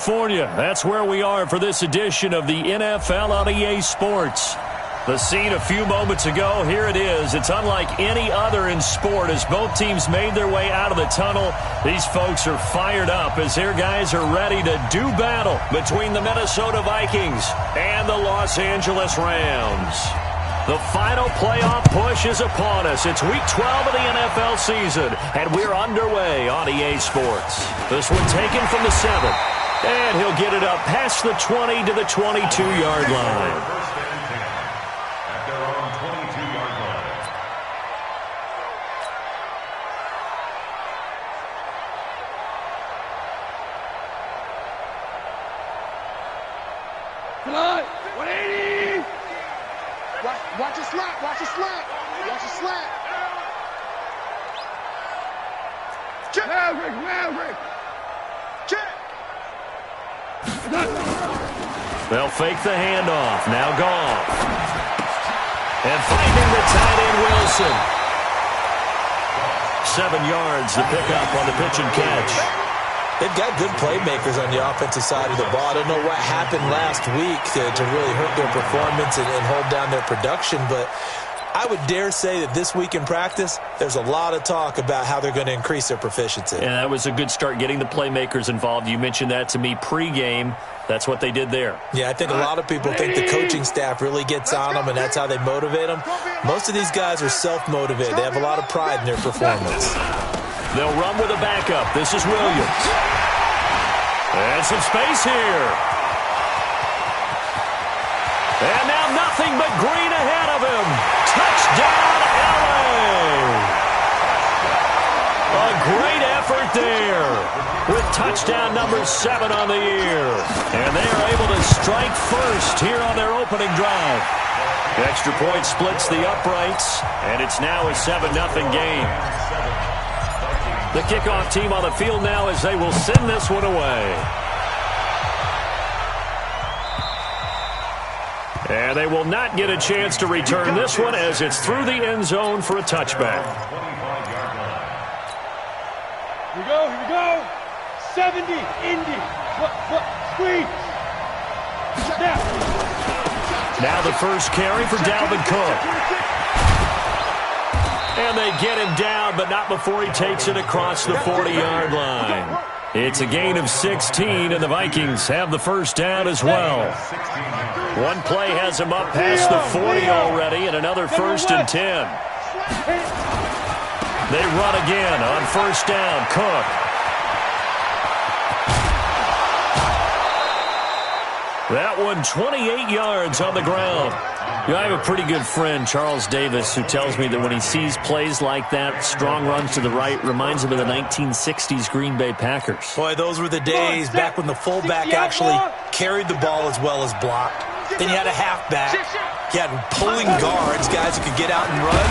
California. That's where we are for this edition of the NFL on EA Sports. The scene a few moments ago, here it is. It's unlike any other in sport as both teams made their way out of the tunnel. These folks are fired up as their guys are ready to do battle between the Minnesota Vikings and the Los Angeles Rams. The final playoff push is upon us. It's week 12 of the NFL season, and we're underway on EA Sports. This one taken from the 7. And he'll get it up past the 20 to the 22-yard line. Watch the slap, watch the slap, watch the slap. Check. Maverick. Check. They'll fake the handoff. Now Goff. And finding the tight end Wilson. 7 yards the pickup on the pitch and catch. They've got good playmakers on the offensive side of the ball. I don't know what happened last week to really hurt their performance and hold down their production, but I would dare say that this week in practice, there's a lot of talk about how they're going to increase their proficiency. And that was a good start, getting the playmakers involved. You mentioned that to me pregame. That's what they did there. Yeah, I think a lot of people think the coaching staff really gets on them, and that's how they motivate them. Most of these guys are self-motivated. They have a lot of pride in their performance. They'll run with a backup. This is Williams. And some space here. And now nothing but green ahead of him. Touchdown, LA. A great effort there with touchdown number 7 on the year. And they are able to strike first here on their opening drive. The extra point splits the uprights, and it's now a 7-0 game. The kickoff team on the field now as they will send this one away. And they will not get a chance to return this one as it's through the end zone for a touchback. Here we go. 70, Indy. Squeeze. Now the first carry for Dalvin Cook. And they get him down, but not before he takes it across the 40-yard line. It's a gain of 16, and the Vikings have the first down as well. One play has him up past the 40 already, and another 1st and 10. They run again on first down. Cook. That one 28 yards on the ground. You know, I have a pretty good friend, Charles Davis, who tells me that when he sees plays like that, strong runs to the right, reminds him of the 1960s Green Bay Packers. Boy, those were the days back when the fullback actually carried the ball as well as blocked. Then you had a halfback. You had pulling guards, guys who could get out and run.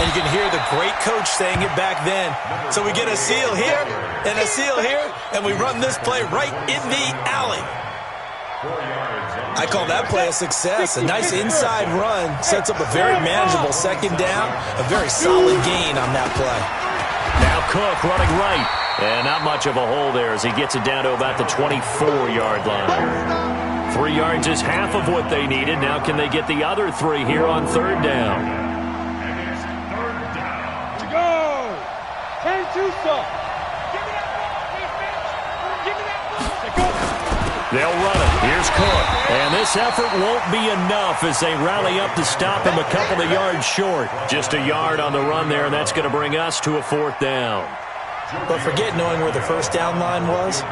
And you can hear the great coach saying it back then. So we get a seal here and a seal here, and we run this play right in the alley. I call that play a success. A nice inside run sets up a very manageable second down, a very solid gain on that play. Now Cook running right. And not much of a hole there as he gets it down to about the 24-yard line. 3 yards is half of what they needed. Now can they get the other 3 here on third down? To go. 10-2 stop. They'll run it. Here's Cook. And this effort won't be enough as they rally up to stop him a couple of yards short. Just a yard on the run there, and that's going to bring us to a 4th down. But forget knowing where the first down line was.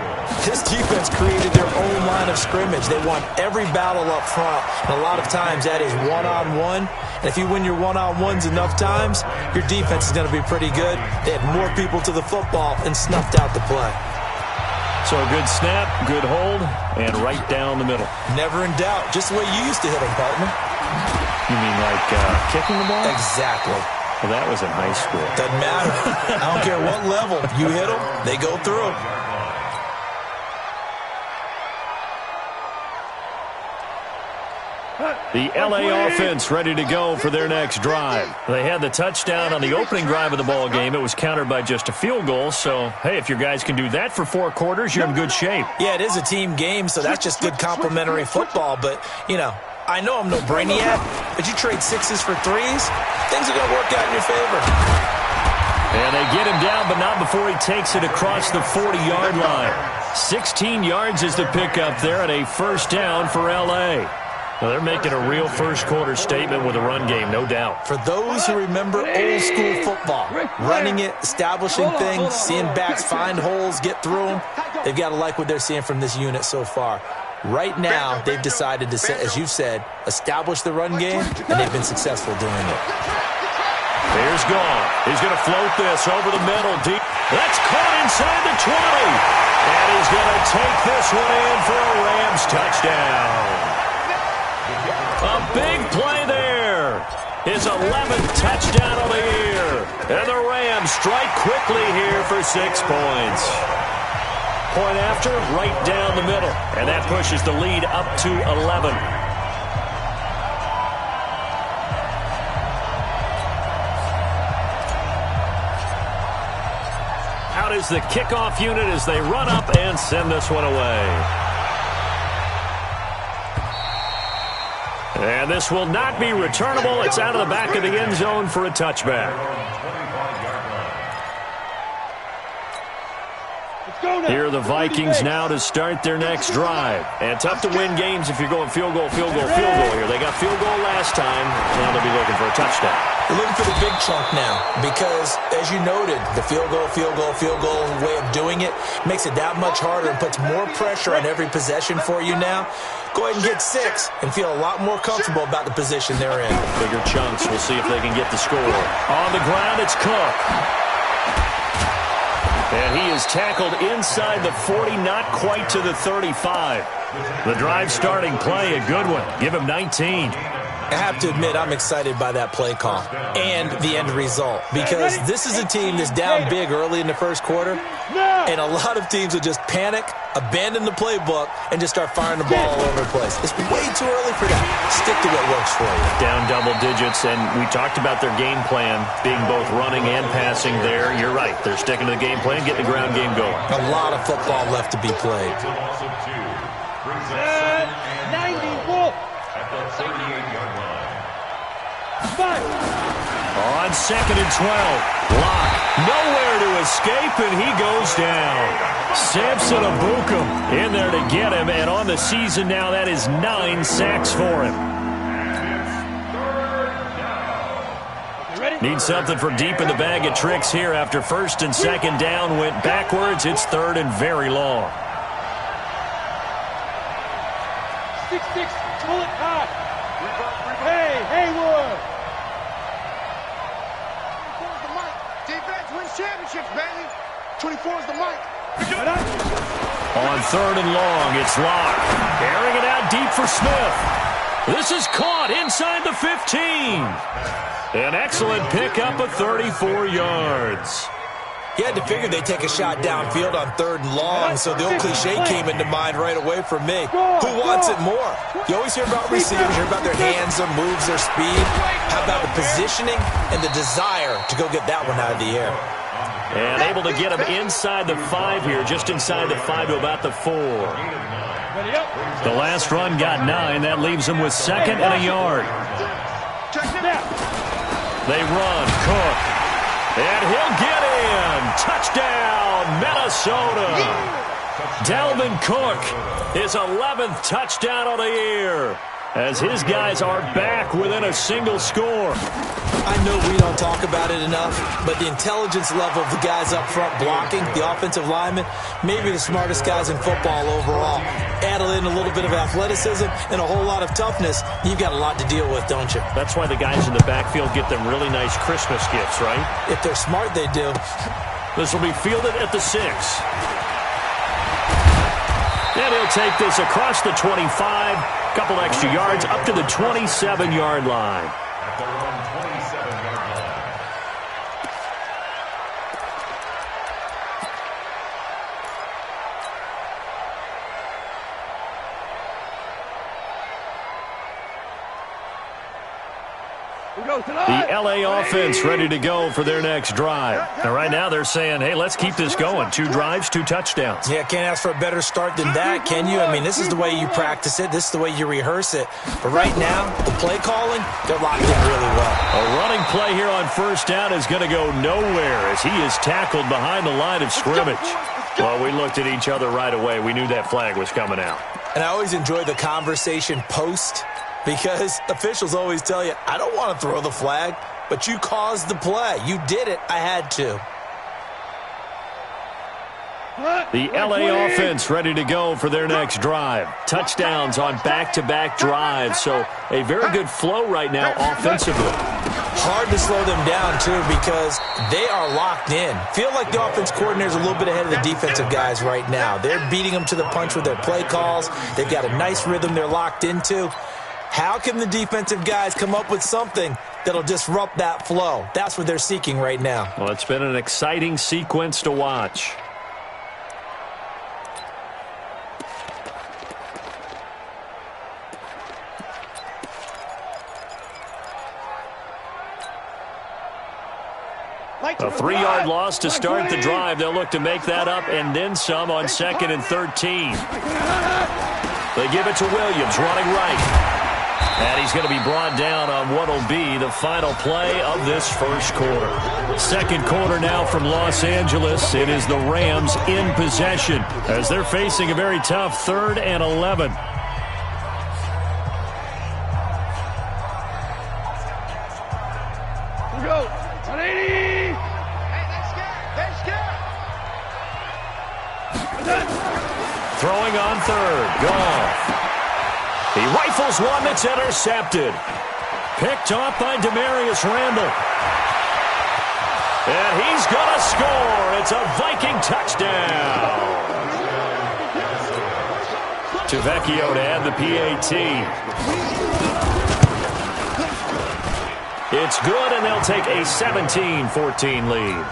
This defense created their own line of scrimmage. They won every battle up front, and a lot of times that is one-on-one. And if you win your one-on-ones enough times, your defense is going to be pretty good. They had more people to the football and snuffed out the play. So a good snap, good hold, and right down the middle. Never in doubt. Just the way you used to hit them, partner. You mean like kicking the ball? Exactly. Well, that was in high school. Doesn't matter. I don't care what level. You hit them, they go through. The LA offense ready to go for their next drive. They had the touchdown on the opening drive of the ball game. It was countered by just a field goal. So, hey, if your guys can do that for 4 quarters, you're in good shape. Yeah, it is a team game, so that's just good complementary football. But, you know, I know I'm no brainiac, but you trade 6s for 3s, things are going to work out in your favor. And they get him down, but not before he takes it across the 40-yard line. 16 yards is the pickup there, and a first down for L.A. Well, they're making a real first-quarter statement with a run game, no doubt. For those who remember old-school football, running it, establishing things, seeing backs find holes, get through them, they've got to like what they're seeing from this unit so far. Right now, they've decided to, as you said, establish the run game, and they've been successful doing it. Here's Gone. He's going to float this over the middle, deep. That's caught inside the 20. And he's going to take this one in for a Rams touchdown. A big play there. His 11th touchdown of the year. And the Rams strike quickly here for 6 points. Point after, right down the middle. And that pushes the lead up to 11. Out is the kickoff unit as they run up and send this one away. And this will not be returnable. It's out of the back of the end zone for a touchback. Here are the Vikings now to start their next drive. And tough to win games if you're going field goal here. They got field goal last time. Now they'll be looking for a touchdown. They're looking for the big chunk now because, as you noted, the field goal way of doing it makes it that much harder and puts more pressure on every possession for you now. Go ahead and get 6 and feel a lot more comfortable about the position they're in. Bigger chunks. We'll see if they can get the score. On the ground, it's Cook. And he is tackled inside the 40, not quite to the 35. The drive starting play, a good one. Give him 19. I have to admit, I'm excited by that play call and the end result because this is a team that's down big early in the first quarter, and a lot of teams will just panic, abandon the playbook, and just start firing the ball all over the place. It's way too early for that. Stick to what works for you. Down double digits, and we talked about their game plan being both running and passing there. You're right. They're sticking to the game plan, getting the ground game going. A lot of football left to be played. 94. On 2nd and 12, Locke nowhere to escape, and he goes down. Samson Abukum in there to get him, and on the season now, that is 9 sacks for him. Need something for deep in the bag of tricks here after 1st and 2nd down went backwards. It's 3rd and very long. 6-6, pull it high. Hey, Haywood. 24 is the mic. Defense wins championships, baby. 24 is the mic. On 3rd and long, it's Locke. Airing it out deep for Smith. This is caught inside the 15. An excellent pickup of 34 yards. You had to figure they'd take a shot downfield on 3rd and long, so the old cliche came into mind right away for me. Who wants it more? You always hear about receivers, hear about their hands, their moves, their speed. How about the positioning and the desire to go get that one out of the air? And able to get him inside the 5 here, just inside the 5 to about the 4. The last run got 9. That leaves him with 2nd and a yard. They run. Cook. And he'll get in. Touchdown, Minnesota. Dalvin Cook, his 11th touchdown of the year, as his guys are back within a single score. I know we don't talk about it enough, but the intelligence level of the guys up front blocking, the offensive linemen, maybe the smartest guys in football overall. Add in a little bit of athleticism and a whole lot of toughness, you've got a lot to deal with, don't you? That's why the guys in the backfield get them really nice Christmas gifts, right? If they're smart, they do. This will be fielded at the 6. And he'll take this across the 25, couple extra yards, up to the 27-yard line. The LA offense ready to go for their next drive. And right now they're saying, hey, let's keep this going. 2 drives, 2 touchdowns. Yeah, can't ask for a better start than that, can you? I mean, this is the way you practice it. This is the way you rehearse it. But right now, the play calling, they're locked in really well. A running play here on first down is going to go nowhere as he is tackled behind the line of scrimmage. Well, we looked at each other right away. We knew that flag was coming out. And I always enjoy the conversation post, because officials always tell you, I don't want to throw the flag, but you caused the play. You did it. I had to. The LA offense ready to go for their next drive. Touchdowns on back-to-back drives, so a very good flow right now offensively. Hard to slow them down, too, because they are locked in. Feel like the offense coordinator is a little bit ahead of the defensive guys right now. They're beating them to the punch with their play calls. They've got a nice rhythm they're locked into. How can the defensive guys come up with something that'll disrupt that flow? That's what they're seeking right now. Well, it's been an exciting sequence to watch. A 3-yard loss to start the drive. They'll look to make that up and then some on 2nd and 13. They give it to Williams running right. And he's going to be brought down on what will be the final play of this first quarter. Second quarter now from Los Angeles. It is the Rams in possession as they're facing a very tough 3rd and 11. Throwing on 3rd. Goff. He rifles one that's intercepted. Picked off by Demarius Randall. And he's going to score. It's a Viking touchdown. Tavecchio to add the PAT. It's good, and they'll take a 17-14 lead.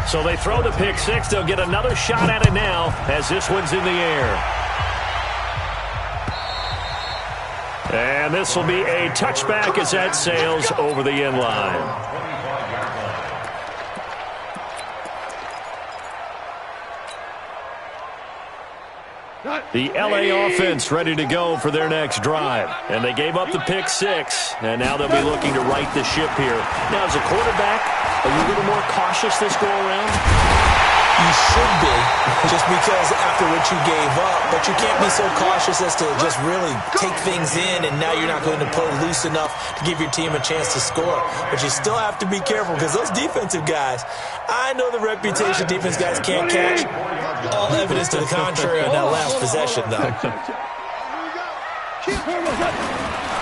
So they throw the pick 6. They'll get another shot at it now as this one's in the air. And this will be a touchback as that sails over the end line. The LA offense ready to go for their next drive. And they gave up the pick 6, and now they'll be looking to right the ship here. Now, as a quarterback, are you a little more cautious this go-around? You should be, just because after what you gave up. But you can't be so cautious as to just really take things in, and now you're not going to play loose enough to give your team a chance to score. But you still have to be careful, because those defensive guys, I know the reputation defense guys can't catch. All evidence to the contrary on that last possession, though.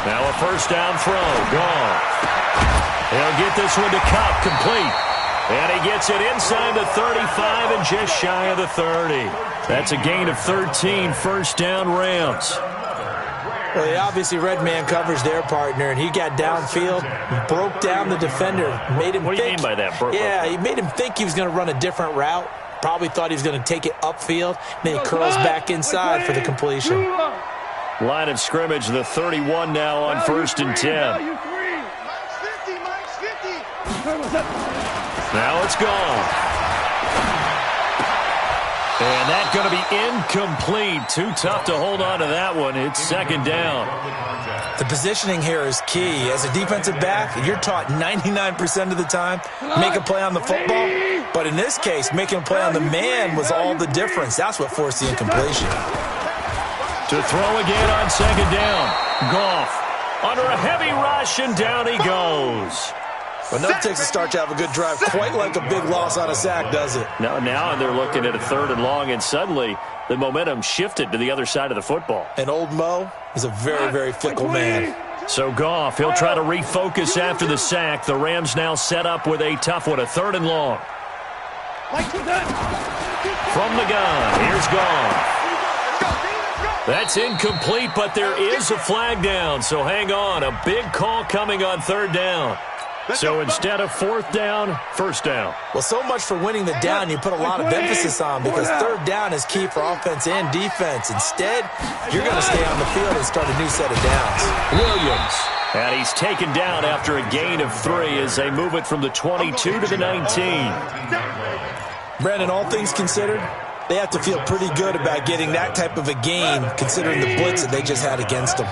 Now a first down throw. Gone. He'll get this one to Cup, complete. And he gets it inside the 35 and just shy of the 30. That's a gain of 13, first down Rams. Well, they obviously red man coverage their partner, and he got downfield, broke down the defender, made him What do you mean by that? Yeah, he made him think he was going to run a different route. Probably thought he was going to take it upfield. Then he curls back inside for the completion. Line of scrimmage, the 31 now on 1st and 10. Now it's gone. And that's going to be incomplete. Too tough to hold on to that one. It's 2nd down. The positioning here is key. As a defensive back, you're taught 99% of the time, make a play on the football. But in this case, making a play on the man was all the difference. That's what forced the incompletion. To throw again on 2nd down. Goff under a heavy rush, and down he goes. But no takes a start to have a good drive, quite like a big loss on a sack, does it? Now they're looking at a 3rd and long, and suddenly the momentum shifted to the other side of the football. And old Mo is a very, very fickle man. So Goff, he'll try to refocus after the sack. The Rams now set up with a tough one, a 3rd and long. From the gun, here's Goff. That's incomplete, but there is a flag down, so hang on. A big call coming on 3rd down. So instead of fourth down, first down. Well, so much for winning the down you put a lot of emphasis on, because third down is key for offense and defense. Instead, you're going to stay on the field and start a new set of downs. Williams. And he's taken down after a gain of 3 as they move it from the 22 to the 19. Brandon, all things considered, they have to feel pretty good about getting that type of a gain, considering the blitz that they just had against them.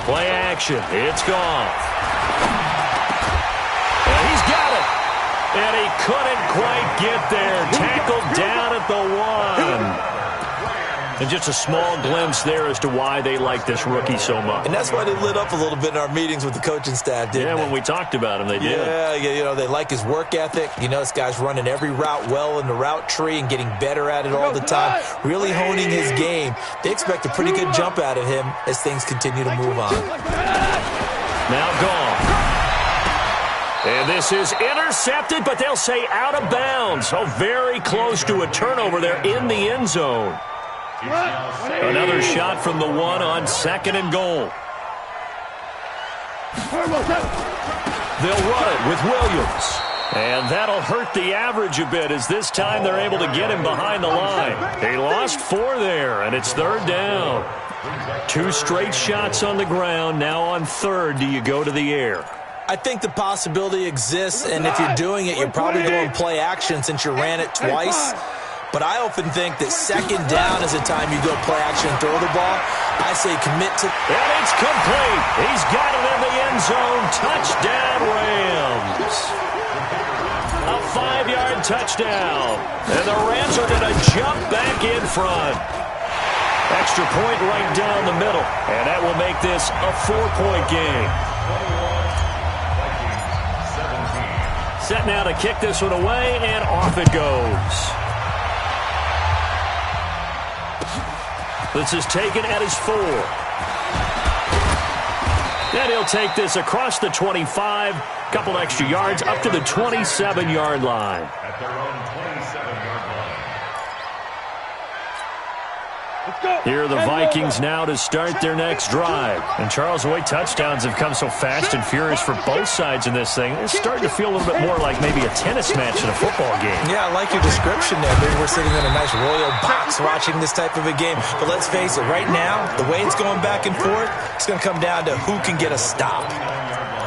Play action. It's gone. And he's got it. And he couldn't quite get there. Tackled down at the 1. And just a small glimpse there as to why they like this rookie so much. And that's why they lit up a little bit in our meetings with the coaching staff, didn't they? When we talked about him, they did. Yeah, you know, they like his work ethic. You know, this guy's running every route well in the route tree and getting better at it all the time, really honing his game. They expect a pretty good jump out of him as things continue to move on. Now gone. And this is intercepted, but they'll say out of bounds. So very close to a turnover there in the end zone. Another shot from the 1 on 2nd and goal. They'll run it with Williams. And that'll hurt the average a bit, as this time they're able to get him behind the line. They lost 4 there, and it's third down. 2 straight shots on the ground. Now on third, do you go to the air? I think the possibility exists, and if you're doing it, you're probably going play action since you ran it twice. But I often think that second down is a time you go play action and throw the ball. I say commit to... And it's complete. He's got it in the end zone. Touchdown, Rams. A 5-yard touchdown. And the Rams are going to jump back in front. Extra point right down the middle. And that will make this a 4-point game. Set now to kick this one away, and off it goes. This is taken at his 4. And he'll take this across the 25, couple extra yards, up to the 27-yard line. Here are the Vikings now to start their next drive. And Charles, the way touchdowns have come so fast and furious for both sides in this thing, it's starting to feel a little bit more like maybe a tennis match in a football game. Yeah, I like your description there. Maybe we're sitting in a nice royal box watching this type of a game. But let's face it, right now, the way it's going back and forth, it's going to come down to who can get a stop.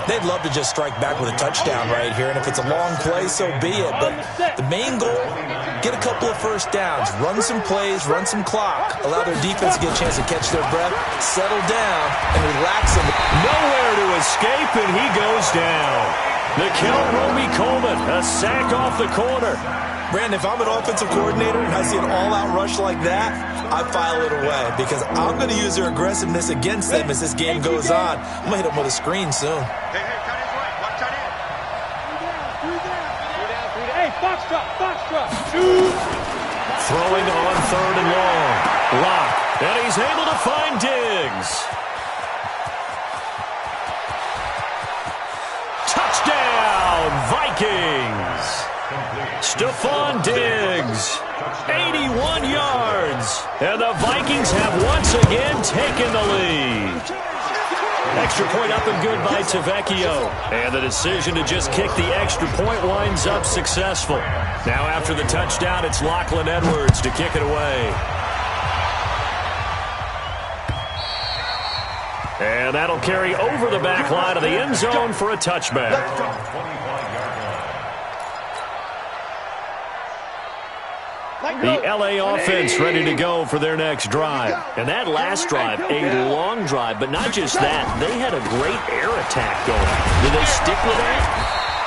They'd love to just strike back with a touchdown right here, and if it's a long play, so be it. But the main goal, get a couple of first downs, run some plays, run some clock, allow their defense to get a chance to catch their breath, settle down, and relax them. Nowhere to escape, and he goes down. Nikel Roby-Coleman, a sack off the corner. Brandon, if I'm an offensive coordinator and I see an all-out rush like that, I file it away because I'm going to use their aggressiveness against them as this game goes on. I'm going to hit them with a screen soon. Hey, cut his right. Watch out in. Hey, box drop. Throwing on third and long. Lock. And he's able to find Diggs. Touchdown, Vikings. Stephon Diggs, 81 yards. And the Vikings have once again taken the lead. Extra point up and good by Tavecchio. And the decision to just kick the extra point winds up successful. Now after the touchdown, it's Lachlan Edwards to kick it away. And that'll carry over the back line of the end zone for a touchback. The LA offense ready to go for their next drive. And that last drive, a long drive, but not just that. They had a great air attack going. Do they stick with that?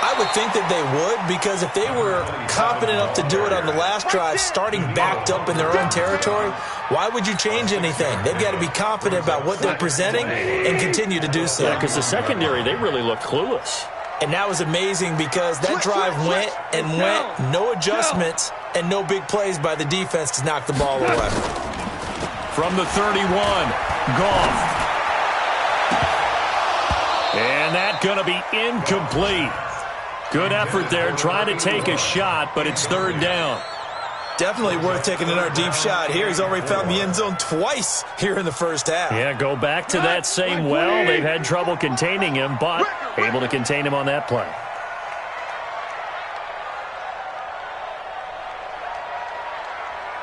I would think that they would, because if they were confident enough to do it on the last drive, starting backed up in their own territory, why would you change anything? They've got to be confident about what they're presenting and continue to do so. Yeah, because the secondary, they really looked clueless. And that was amazing because that drive went and went, no adjustments, and no big plays by the defense to knock the ball away. From the 31, Goff. And that's going to be incomplete. Good effort there, trying to take a shot, but it's third down. Definitely worth taking another deep shot here. He's already found the end zone twice here in the first half. Yeah, go back to that same well. They've had trouble containing him, but able to contain him on that play.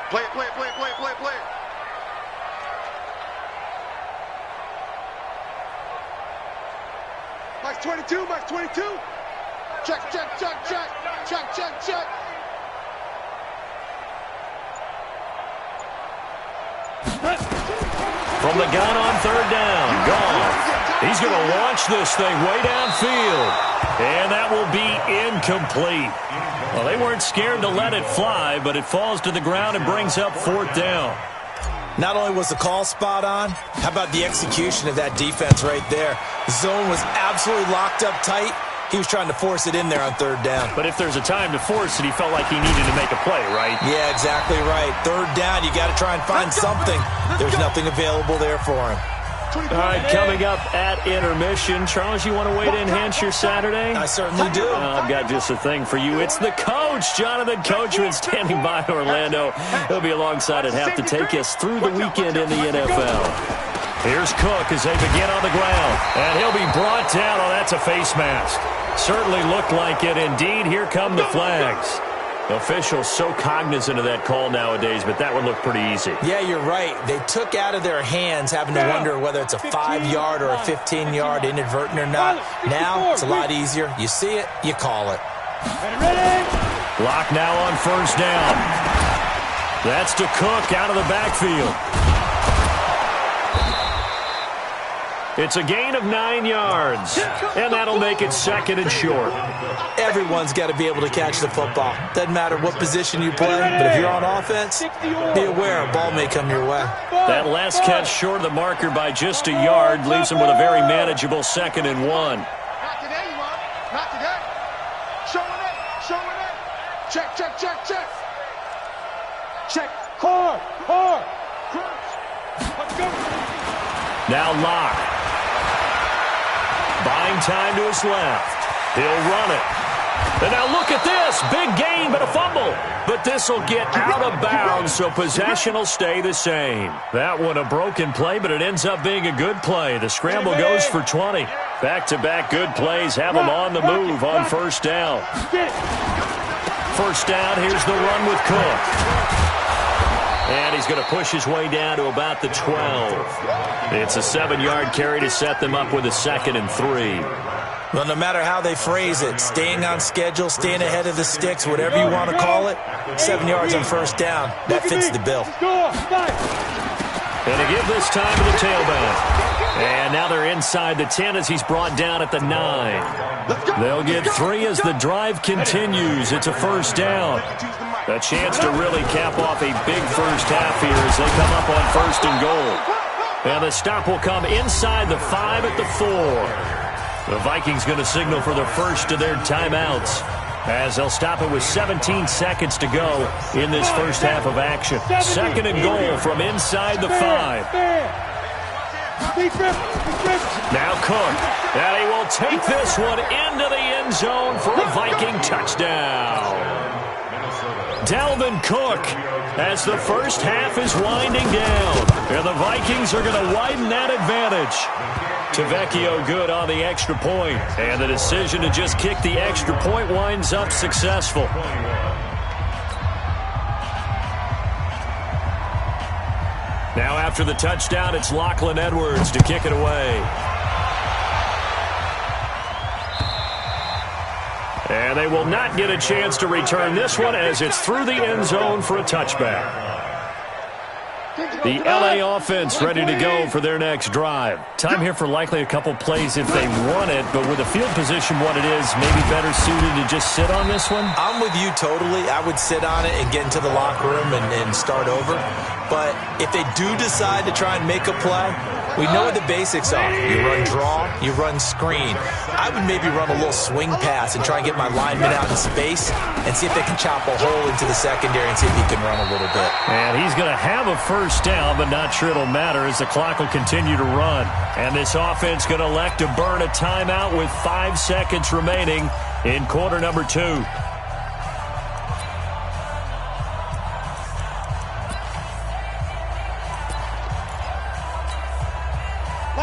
Play it, play it, play it, play it, play it, play it. Max 22, Max 22. Check, check, check, check. Check, check, check. From the gun on third down. Gone. He's going to launch this thing way downfield. And that will be incomplete. Well, they weren't scared to let it fly, but it falls to the ground and brings up fourth down. Not only was the call spot on, how about the execution of that defense right there? The zone was absolutely locked up tight. He was trying to force it in there on third down. But if there's a time to force it, he felt like he needed to make a play, right? Yeah, exactly right. Third down, you got to try and find something. There's nothing available there for him. All right, coming up at intermission. Charles, you want to wait to enhance your Saturday? I certainly do. I've got just a thing for you. It's the coach, Jonathan Coachman, standing by Orlando. He'll be alongside at half to take us through the weekend in the NFL. Here's Cook as they begin on the ground. And he'll be brought down. Oh, that's a face mask. Certainly looked like it. Indeed, here come the flags. Officials so cognizant of that call nowadays, but that would look pretty easy. Yeah, you're right. They took out of their hands having to wonder whether it's a 5-yard or a 15-yard inadvertent or not. Now, it's a lot easier. You see it, you call it. Lock now on first down. That's to Cook out of the backfield. It's a gain of 9 yards, and that'll make it second and short. Everyone's got to be able to catch the football. Doesn't matter what position you play, but if you're on offense, be aware a ball may come your way. That last catch short of the marker by just a yard leaves him with a very manageable 2nd and 1. Not today, you want. Not today. Showing it, showing it. Check, check, check, check. Check. Core. Crunch. Let's go. Now Locke. Buying time to his left. He'll run it. And now look at this. Big gain, but a fumble. But this will get out of bounds, so possession will stay the same. That one a broken play, but it ends up being a good play. The scramble goes for 20. Back-to-back good plays have them on the move on first down. First down, here's the run with Cook. And he's going to push his way down to about the 12. It's a 7-yard carry to set them up with a 2nd and 3. Well, no matter how they phrase it, staying on schedule, staying ahead of the sticks, whatever you want to call it, 7 yards on first down, that fits the bill. And to give this time to the tailback. And now they're inside the 10 as he's brought down at the 9. They'll get 3 as the drive continues. It's a first down. A chance to really cap off a big first half here as they come up on 1st and goal. And the stop will come inside the 5 at the 4. The Vikings going to signal for the first of their timeouts as they'll stop it with 17 seconds to go in this first half of action. 2nd and goal from inside the 5. Now Cook. And he will take this one into the end zone for a Viking touchdown. Dalvin Cook as the first half is winding down. And the Vikings are going to widen that advantage. Tavecchio good on the extra point. And the decision to just kick the extra point winds up successful. Now after the touchdown, it's Lachlan Edwards to kick it away. And they will not get a chance to return this one as it's through the end zone for a touchback. The LA offense ready to go for their next drive. Time here for likely a couple plays if they run it, but with the field position what it is, maybe better suited to just sit on this one? I'm with you totally. I would sit on it and get into the locker room and start over. But if they do decide to try and make a play, we know what the basics are. You run draw, you run screen. I would maybe run a little swing pass and try and get my lineman out in space and see if they can chop a hole into the secondary and see if he can run a little bit. And he's going to have a first down, but not sure it'll matter as the clock will continue to run. And this offense going to elect to burn a timeout with 5 seconds remaining in quarter number 2.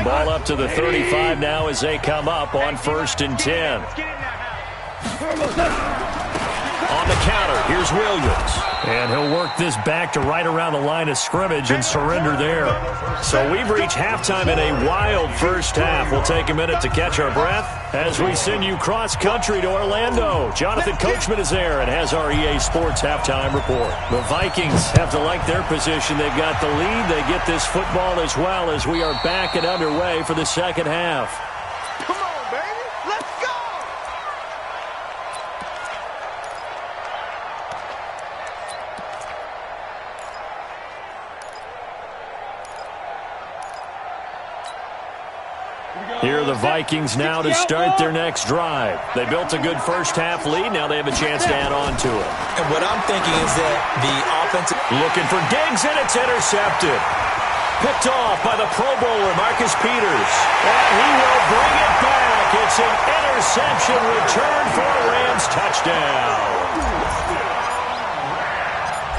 Ball up to the 35 now as they come up on 1st and 10. On the counter, here's Williams. And he'll work this back to right around the line of scrimmage and surrender there. So we've reached halftime in a wild first half. We'll take a minute to catch our breath as we send you cross-country to Orlando. Jonathan Coachman is there and has our EA Sports halftime report. The Vikings have to like their position. They've got the lead. They get this football as well as we are back and underway for the second half. Come on, baby. Let's go. Here are the Vikings now to start their next drive. They built a good first-half lead. Now they have a chance to add on to it. And what I'm thinking is that the offensive... Looking for Diggs, and it's intercepted. Picked off by the Pro Bowler, Marcus Peters. And he will bring it back. It's an interception return for a Rams touchdown.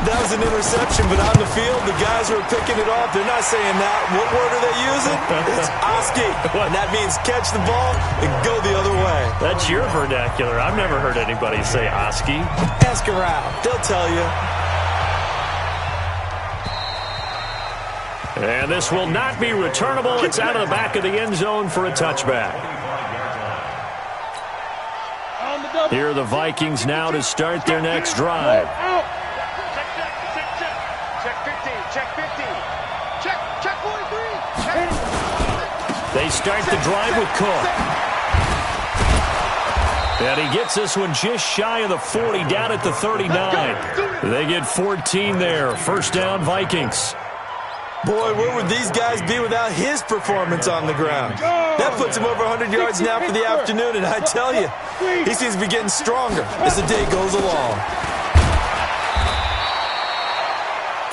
That was an interception, but on the field, the guys who are picking it off, they're not saying that. What word are they using? It's Oski. And that means catch the ball and go the other way. That's your vernacular. I've never heard anybody say Oski. Ask around. They'll tell you. And this will not be returnable. It's out of the back of the end zone for a touchback. Here are the Vikings now to start their next drive. They start the drive with Cook. And he gets this one just shy of the 40, down at the 39. They get 14 there. First down, Vikings. Boy, where would these guys be without his performance on the ground? That puts him over 100 yards now for the afternoon, and I tell you, he seems to be getting stronger as the day goes along.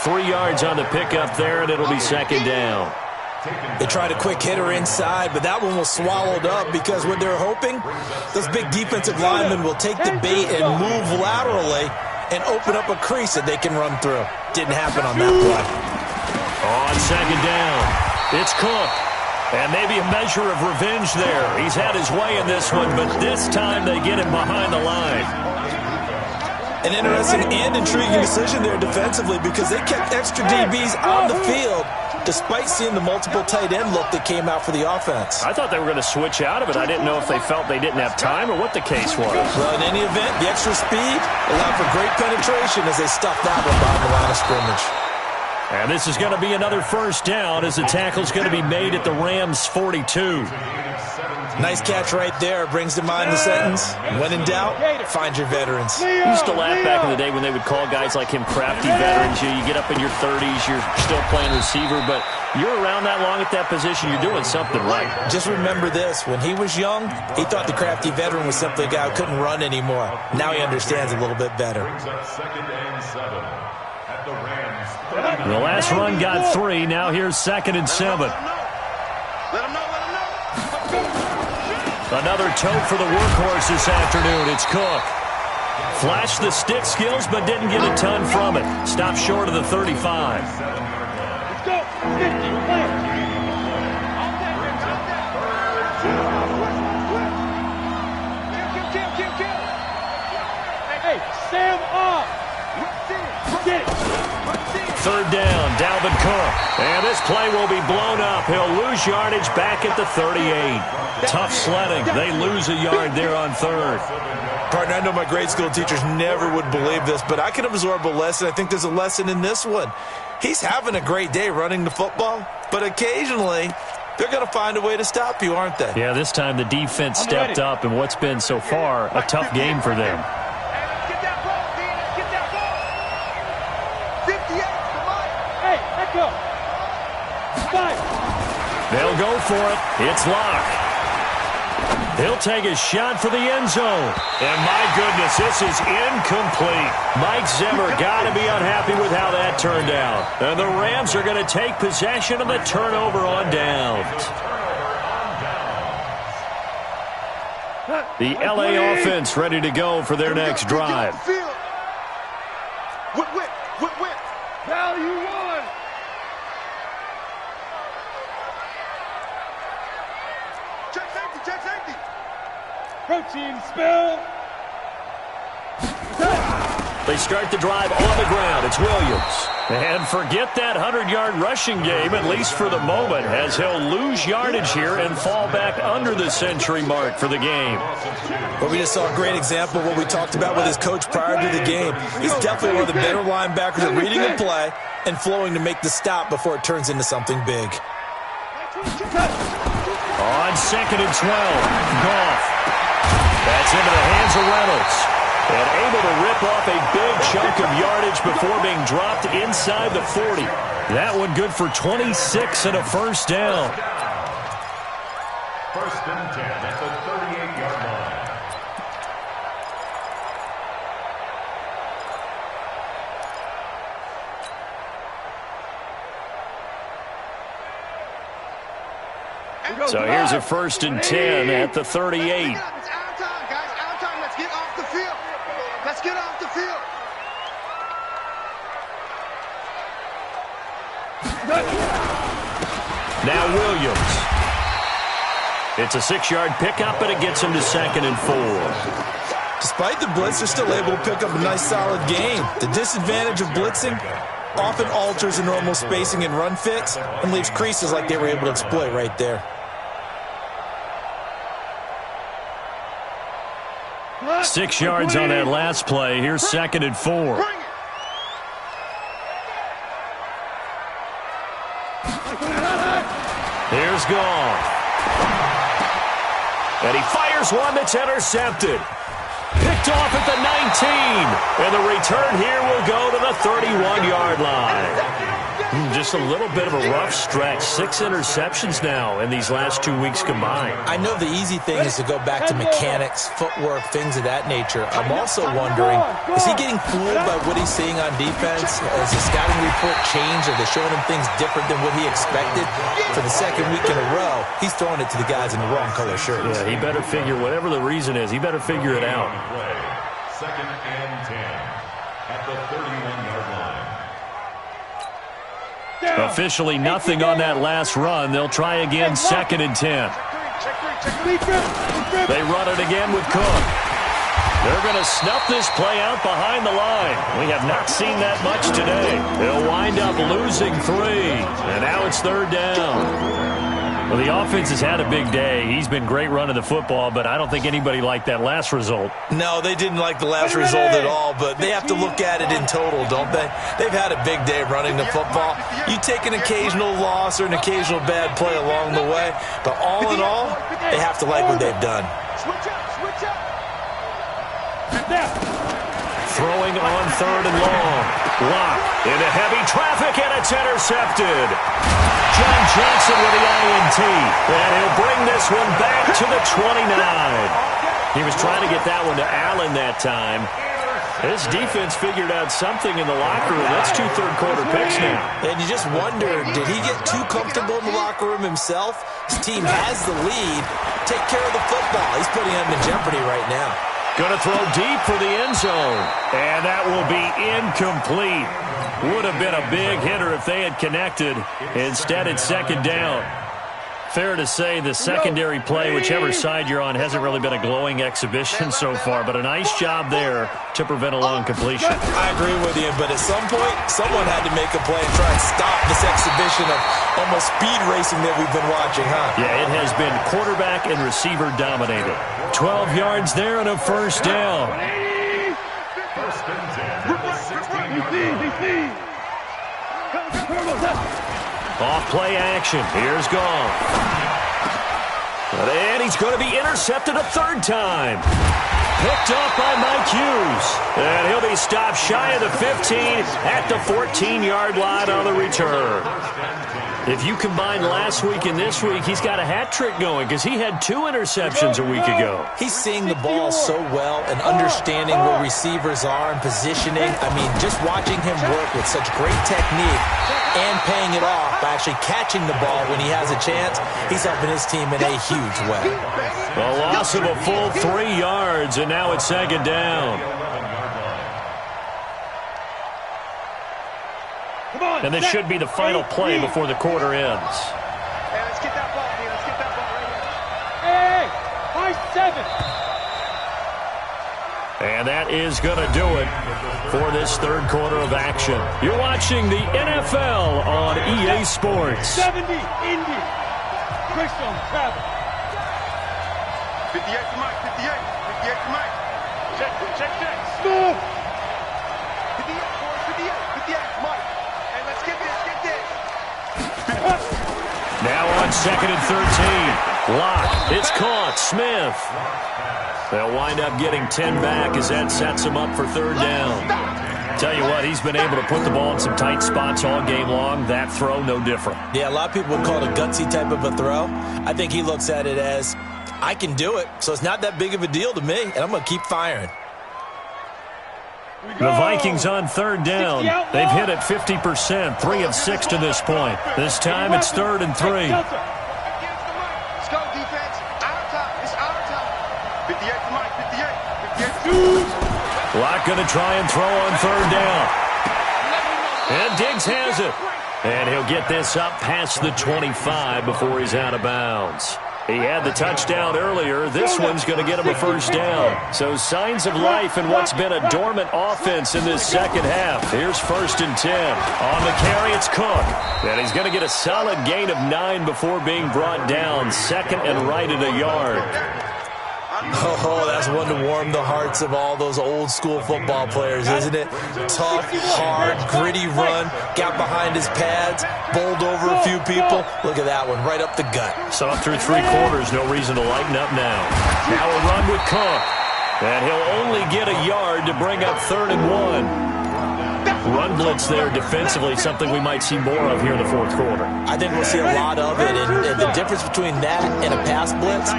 3 yards on the pickup there, and it'll be second down. They tried a quick hitter inside, but that one was swallowed up because what they're hoping, those big defensive linemen will take the bait and move laterally and open up a crease that they can run through. Didn't happen on that play. On second down, it's Cook. And maybe a measure of revenge there. He's had his way in this one, but this time they get him behind the line. An interesting and intriguing decision there defensively because they kept extra DBs on the field despite seeing the multiple tight end look that came out for the offense. I thought they were going to switch out of it. I didn't know if they felt they didn't have time or what the case was. Well, in any event, the extra speed allowed for great penetration as they stuffed that one behind the line of scrimmage. And this is going to be another first down as the tackle's going to be made at the Rams' 42. Nice catch right there. Brings to mind the sentence, when in doubt, find your veterans. We used to laugh back in the day when they would call guys like him crafty veterans. You get up in your 30s, you're still playing receiver, but you're around that long at that position, you're doing something right. Just remember this. When he was young, he thought the crafty veteran was simply a guy who couldn't run anymore. Now he understands a little bit better. The last run got 3. Now here's 2nd and 7. Another tote for the workhorse this afternoon. It's Cook. Flashed the stick skills, but didn't get a ton from it. Stopped short of the 35. Let's go. 50. Hey, Sam off. Get it. 3rd down, Dalvin Cook. And this play will be blown up. He'll lose yardage back at the 38. Tough sledding. They lose a yard there on 3rd. Partner, I know my grade school teachers never would believe this, but I can absorb a lesson. I think there's a lesson in this one. He's having a great day running the football, but occasionally they're going to find a way to stop you, aren't they? Yeah, this time the defense stepped up in what's been so far a tough game for them. They'll go for it. It's Locke. He'll take a shot for the end zone. And my goodness, this is incomplete. Mike Zimmer got to be unhappy with how that turned out. And the Rams are going to take possession of the turnover on downs. The LA offense ready to go for their next drive. Value one. Blue team spill. They start the drive on the ground. It's Williams. And forget that 100-yard rushing game, at least for the moment, as he'll lose yardage here and fall back under the century mark for the game. Well, we just saw a great example of what we talked about with his coach prior to the game. He's definitely one of the better linebackers at reading the play and flowing to make the stop before it turns into something big. On 2nd and 12, Goff. That's into the hands of Reynolds. And able to rip off a big chunk of yardage before being dropped inside the 40. That one good for 26 and a first down. First and 10 at the 38-yard line. So here's a first and 10 at the 38. It's our time, guys. Our time. Let's get off the field. Let's get off the field. Now Williams. It's a 6-yard pickup, but it gets him to 2nd and 4. Despite the blitz, they're still able to pick up a nice, solid game. The disadvantage of blitzing often alters the normal spacing and run fits and leaves creases like they were able to exploit right there. 6 yards on that last play. Here's 2nd and 4. Here's Goff. And he fires one that's intercepted. Picked off at the 19. And the return here will go to the 31-yard line. Just a little bit of a rough stretch. 6 interceptions now in these last 2 weeks combined. I know the easy thing is to go back to mechanics, footwork, things of that nature. I'm also wondering, is he getting fooled by what he's seeing on defense? Has the scouting report changed? Are they showing him things different than what he expected? For the second week in a row, he's throwing it to the guys in the wrong color shirts. Yeah, he better figure, whatever the reason is, he better figure it out. Second and 10 at the 31-yard line. Officially nothing on that last run. They'll try again, 2nd and 10. They run it again with Cook. They're going to snuff this play out behind the line. We have not seen that much today. They'll wind up losing 3. And now it's 3rd down. Well, the offense has had a big day. He's been great running the football, but I don't think anybody liked that last result. No, they didn't like the last result at all, but they have to look at it in total, don't they? They've had a big day running the football. You take an occasional loss or an occasional bad play along the way, but all in all, they have to like what they've done. Switch up. Throwing on 3rd and long. Lock into heavy traffic, and it's intercepted. John Johnson with the INT, and he'll bring this one back to the 29. He was trying to get that one to Allen that time. His defense figured out something in the locker room. That's 2 third-quarter picks now. And you just wonder, did he get too comfortable in the locker room himself? His team has the lead. Take care of the football. He's putting them in jeopardy right now. Going to throw deep for the end zone. And that will be incomplete. Would have been a big hitter if they had connected. Instead, it's 2nd down. Fair to say the secondary play, whichever side you're on, hasn't really been a glowing exhibition so far, but a nice job there to prevent a long completion. I agree with you, but at some point, someone had to make a play and try and stop this exhibition of almost speed racing that we've been watching, huh? Yeah, it has been quarterback and receiver dominated. 12 yards there and a first down. First and 10 at the 16-yard line. Off play action. Here's Goff. And he's going to be intercepted a 3rd time. Picked off by Mike Hughes. And he'll be stopped shy of the 15 at the 14-yard line on the return. If you combine last week and this week, he's got a hat trick going because he had 2 interceptions a week ago. He's seeing the ball so well and understanding where receivers are and positioning. I mean, just watching him work with such great technique and paying it off by actually catching the ball when he has a chance, he's helping his team in a huge way. A loss of a full 3 yards, and now it's 2nd down. And this should be the final play before the quarter ends. Hey, let's get that ball, man. Let's get that ball right here. Hey, high 7. And that is going to do it for this third quarter of action. You're watching the NFL on EA Sports. 70, Indy. Christian Travis. 58 to Mike, 58. 58 to Mike. Check. Smooth. 58, boys, 58. 58, Mike. Hey, let's get this. Now on 2nd and 13. Lock. It's caught. Smith. They'll wind up getting 10 back as that sets them up for third down. Tell you what, he's been able to put the ball in some tight spots all game long. That throw, no different. Yeah, a lot of people would call it a gutsy type of a throw. I think he looks at it as, I can do it, so it's not that big of a deal to me, and I'm going to keep firing. The Vikings on third down. They've hit it 50%, 3 of 6 to this point. This time it's 3rd and 3. Let's go, defense. Our time. It's our time. 58 to Mike, 58. 58. Lock going to try and throw on third down. And Diggs has it. And he'll get this up past the 25 before he's out of bounds. He had the touchdown earlier. This one's going to get him a first down. So signs of life in what's been a dormant offense in this second half. Here's 1st and 10. On the carry, it's Cook. And he's going to get a solid gain of 9 before being brought down. 2nd and right at a yard. Oh, that's one to warm the hearts of all those old-school football players, isn't it? Tough, hard, gritty run, got behind his pads, bowled over a few people. Look at that one, right up the gut. So up through 3 quarters, no reason to lighten up now. Now a run with Cook. And he'll only get a yard to bring up 3rd and 1. Run blitz there defensively, something we might see more of here in the 4th quarter. I think we'll see a lot of it, and the difference between that and a pass blitz,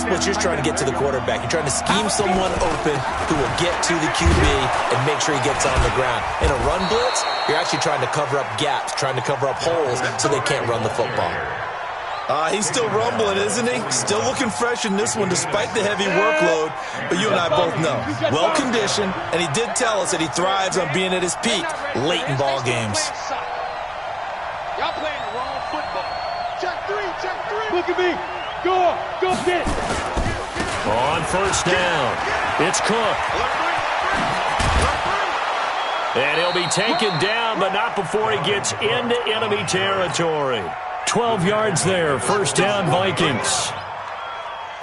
you're just trying to get to the quarterback. You're trying to scheme someone open who will get to the QB and make sure he gets on the ground. In a run blitz, you're actually trying to cover up gaps, trying to cover up holes so they can't run the football. He's still rumbling, isn't he? Still looking fresh in this one despite the heavy workload. But you and I both know, well-conditioned, and he did tell us that he thrives on being at his peak late in ball games. Y'all playing the wrong football. Check 3. Look at me. Go get it. On 1st down, it's Cook. And he'll be taken down, but not before he gets into enemy territory. 12 yards there, 1st down Vikings.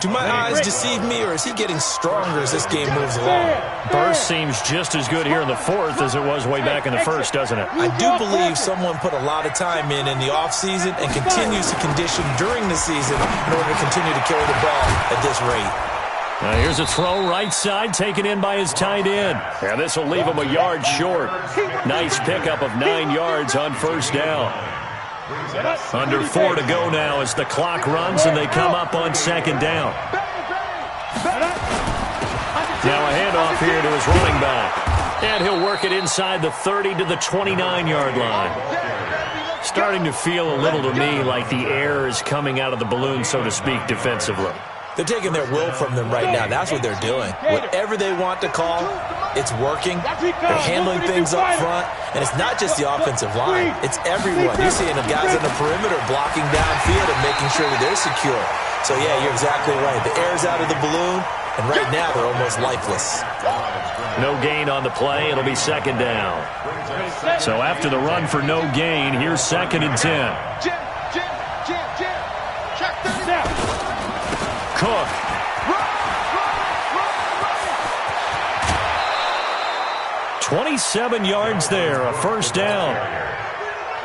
Do my eyes deceive me, or is he getting stronger as this game moves along? Burst seems just as good here in the 4th as it was way back in the 1st, doesn't it? I do believe someone put a lot of time in the offseason and continues to condition during the season in order to continue to carry the ball at this rate. Now here's a throw right side taken in by his tight end. And this will leave him a yard short. Nice pickup of 9 yards on 1st down. Under 4 to go now as the clock runs and they come up on 2nd down. Now a handoff here to his running back. And he'll work it inside the 30 to the 29-yard line. Starting to feel a little to me like the air is coming out of the balloon, so to speak, defensively. They're taking their will from them right now. That's what they're doing. Whatever they want to call, it's working. They're handling things up front. And it's not just the offensive line. It's everyone. You're seeing the guys on the perimeter blocking downfield and making sure that they're secure. So, yeah, you're exactly right. The air's out of the balloon, and right now they're almost lifeless. No gain on the play. It'll be 2nd down. So after the run for no gain, here's 2nd and 10. Jim. Check 30. Cook. 27 yards there, a 1st down.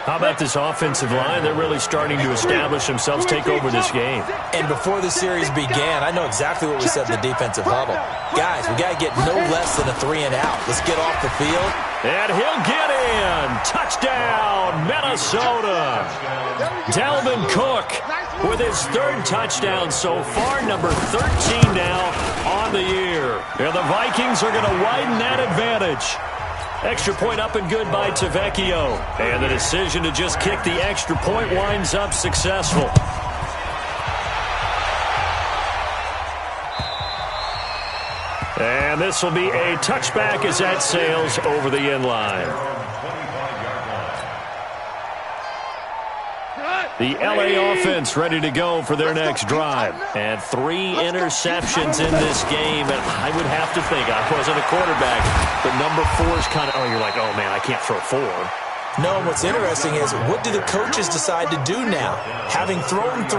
How about this offensive line? They're really starting to establish themselves, take over this game. And before the series began, I know exactly what we said in the defensive huddle. Guys, we got to get no less than a 3 and out. Let's get off the field. And he'll get in. Touchdown, Minnesota. Dalvin Cook with his 3rd touchdown so far, number 13 now on the year. And the Vikings are going to widen that advantage. Extra point up and good by Tavecchio. And the decision to just kick the extra point winds up successful. And this will be a touchback as that sails over the end line. The LA offense ready to go for their next drive. And 3 interceptions in this game. And I would have to think, I wasn't a quarterback, but number 4 is kind of, you're like, oh, man, I can't throw 4. No, what's interesting is, what do the coaches decide to do now? Having thrown 3,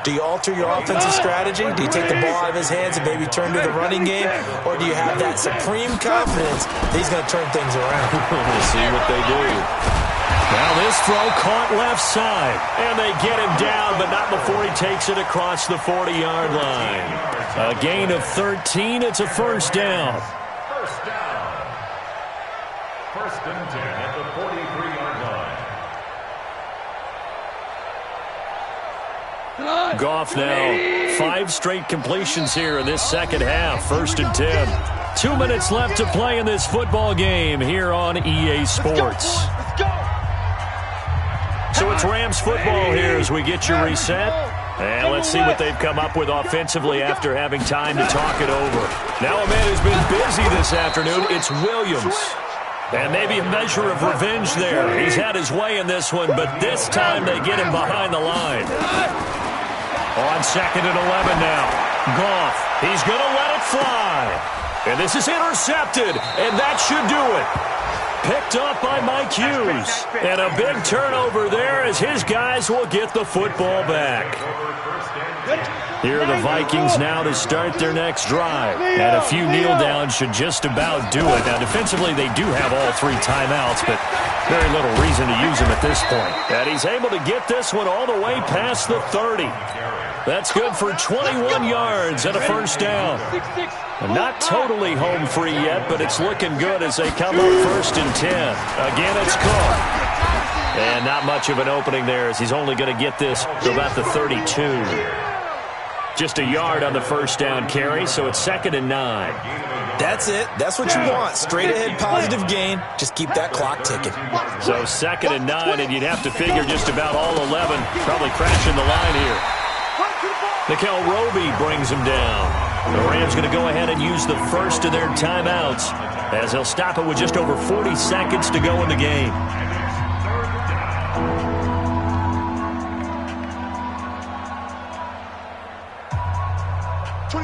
do you alter your offensive strategy? Do you take the ball out of his hands and maybe turn to the running game? Or do you have that supreme confidence that he's going to turn things around? We'll see what they do. Now this throw caught left side. And they get him down, but not before he takes it across the 40-yard line. A gain of 13. It's a first down. First down. First and 10 at the 43-yard line. Goff now 5 straight completions here in this second half. First and 10. 2 minutes left to play in this football game here on EA Sports. So it's Rams football here as we get you reset. And let's see what they've come up with offensively after having time to talk it over. Now a man who's been busy this afternoon, it's Williams. And maybe a measure of revenge there. He's had his way in this one, but this time they get him behind the line. On 2nd and 11 now. Goff, he's going to let it fly. And this is intercepted, and that should do it. Picked up by Mike Hughes. And a big turnover there as his guys will get the football back. Here are the Vikings now to start their next drive. And a few kneel downs should just about do it. Now, defensively, they do have all 3 timeouts, but very little reason to use them at this point. And he's able to get this one all the way past the 30. That's good for 21 yards and a first down. Not totally home free yet, but it's looking good as they come up first and 10. Again, it's caught. And not much of an opening there as he's only going to get this to about the 32. Just a yard on the first down carry, so it's 2nd and 9. That's it. That's what you want. Straight ahead positive gain. Just keep that clock ticking. So 2nd and 9, and you'd have to figure just about all 11 probably crashing the line here. Nickel Roby brings him down. The Rams going to go ahead and use the first of their timeouts as they'll stop it with just over 40 seconds to go in the game.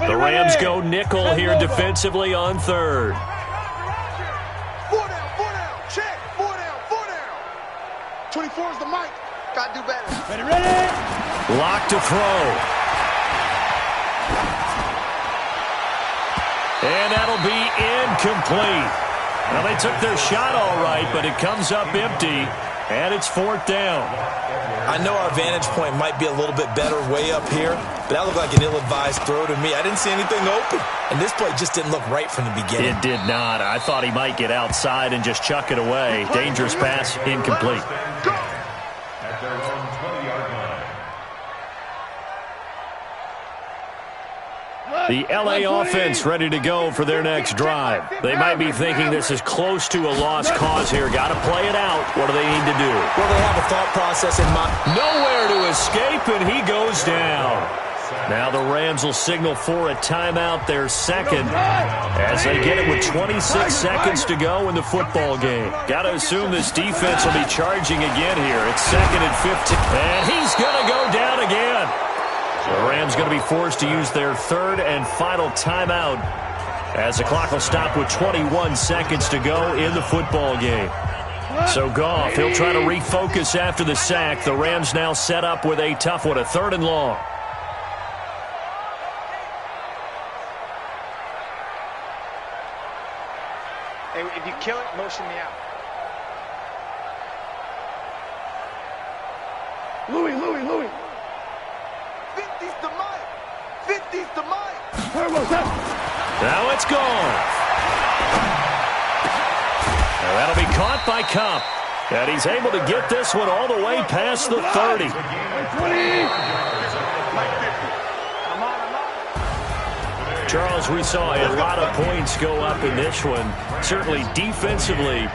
The Rams go nickel here defensively on 3rd. 4 down, check, 4 down. 24 is the mic. Got to do better. Ready? Lock to throw. And that'll be incomplete. Well, they took their shot all right, but it comes up empty, and it's 4th down. I know our vantage point might be a little bit better way up here, but that looked like an ill-advised throw to me. I didn't see anything open, and this play just didn't look right from the beginning. It did not. I thought he might get outside and just chuck it away. Dangerous pass, incomplete. At their own 20-yard line. The LA offense ready to go for their next drive. They might be thinking this is close to a lost cause here. Got to play it out. What do they need to do? Well, they have a thought process in mind. Nowhere to escape, and he goes down. Now the Rams will signal for a timeout, their second, as they get it with 26 seconds to go in the football game. Got to assume this defense will be charging again here. It's 2nd and 15, and he's going to go down again. The Rams going to be forced to use their 3rd and final timeout as the clock will stop with 21 seconds to go in the football game. So Goff, he'll try to refocus after the sack. The Rams now set up with a tough one, a 3rd and long. Hey, if you kill it, motion me out. Louis. 50's the mic. 50's the mic. Where was that? Now it's gone. Now that'll be caught by Kupp. And he's able to get this one all the way past the 30. 20. Charles, we saw a lot of points go up in this one. Certainly defensively,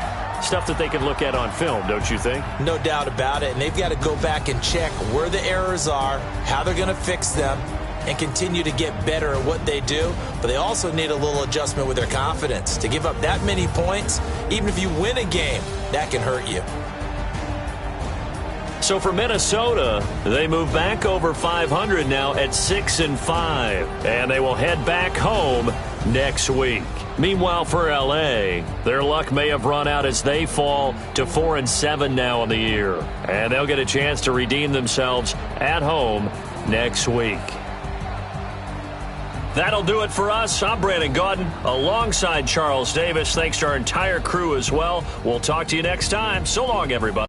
stuff that they can look at on film, don't you think? No doubt about it. And they've got to go back and check where the errors are, how they're going to fix them, and continue to get better at what they do. But they also need a little adjustment with their confidence. To give up that many points, even if you win a game, that can hurt you. So for Minnesota, they move back over 500 now at 6-5, and they will head back home next week. Meanwhile, for L.A., their luck may have run out as they fall to 4-7 now in the year, and they'll get a chance to redeem themselves at home next week. That'll do it for us. I'm Brandon Gaudin alongside Charles Davis. Thanks to our entire crew as well. We'll talk to you next time. So long, everybody.